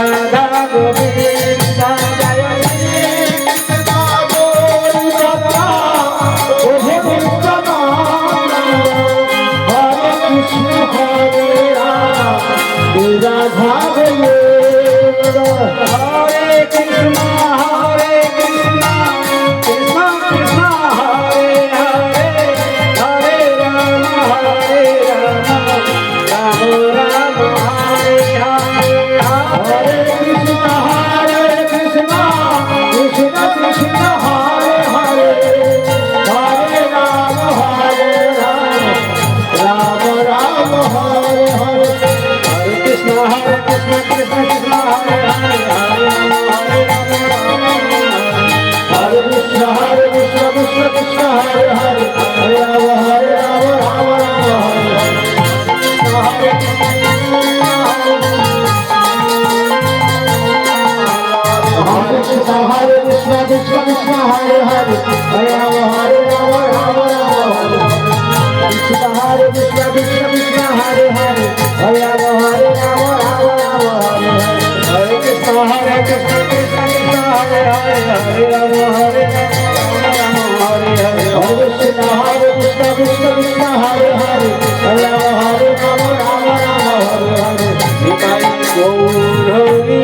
রাধা গোবিন্দ জয় রাধা গোবিন্দ হরে কৃষ্ণ কৃষ্ণ কৃষ্ণ হরে হরে হরে রাম রাম রাম হরে হরে হরে কৃষ্ণ কৃষ্ণ কৃষ্ণ হরে হরে হরে রাম রাম রাম হরে হরে কৃষ্ণ কৃষ্ণ কৃষ্ণ হরে হরে হরে কৃষ্ণ হরে কৃষ্ণ কৃষ্ণ কৃষ্ণ হরে হরে হরে রাম রাম হরে কৃষ্ণ হরে কৃষ্ণ হরে কৃষ্ণ কৃষ্ণ কৃষ্ণ হরে হরে হরে রাম রাম হরে কৃষ্ণ হরে কৃষ্ণ কৃষ্ণ কৃষ্ণ হরে হরে হরে রাম হরে কৃষ্ণ হরে কৃষ্ণ কৃষ্ণ কৃষ্ণ হরে হরে হরে রাম হরে রাম হরে হরে হরে কৃষ্ণ হরে কৃষ্ণ কৃষ্ণ কৃষ্ণ হরে হরে হরে রাম হরে রাম হরে হরে নিতাই গৌর হরি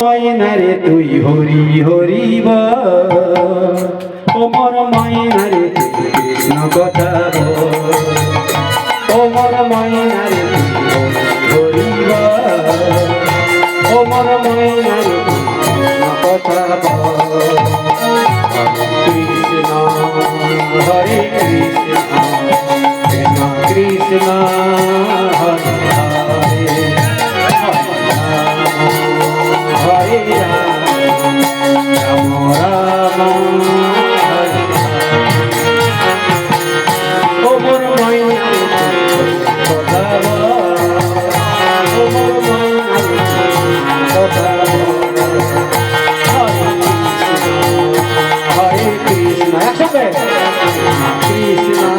মায়নারে তুই হরি হরি ওমর মায়নারে কৃষ্ণ কথা ওমর মায়নারে হরি ওমর মায়নারে কৃষ্ণ কথা কৃষ্ণ হরে কৃষ্ণ কৃষ্ণ কৃষ্ণ হরে হরে রাম রাম হরে ওমর মায়নারে কথা ওমর মায়নারে কথা হরে কৃষ্ণ একসাথে কৃষ্ণ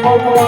Hare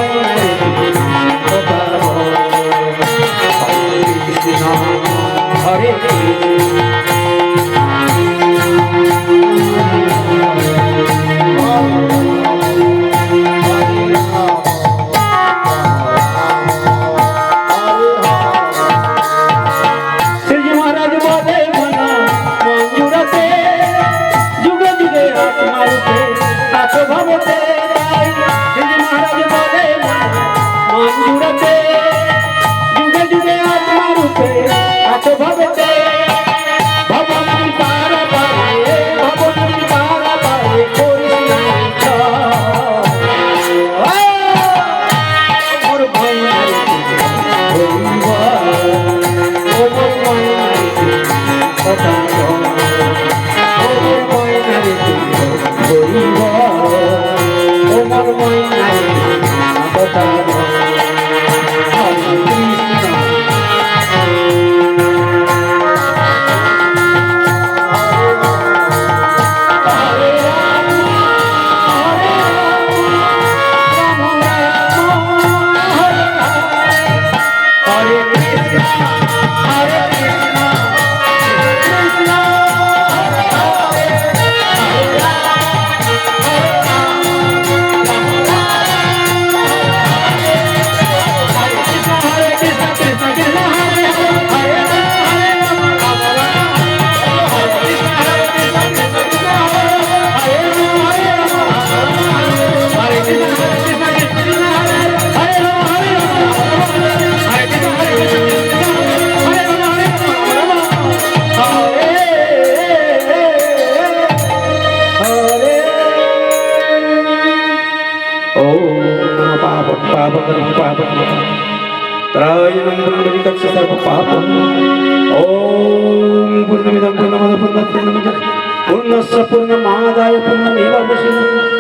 पूर्णस्य पूर्णमादाय पूर्णमेवावशिष्यते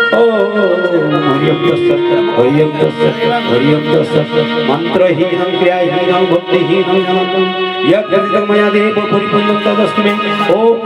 हरियं तस्य मंत्रहीनं क्रियाहीनं भक्तिहीनं यज्ञ मया देव परिपूर्णं तदस्तु मे ओम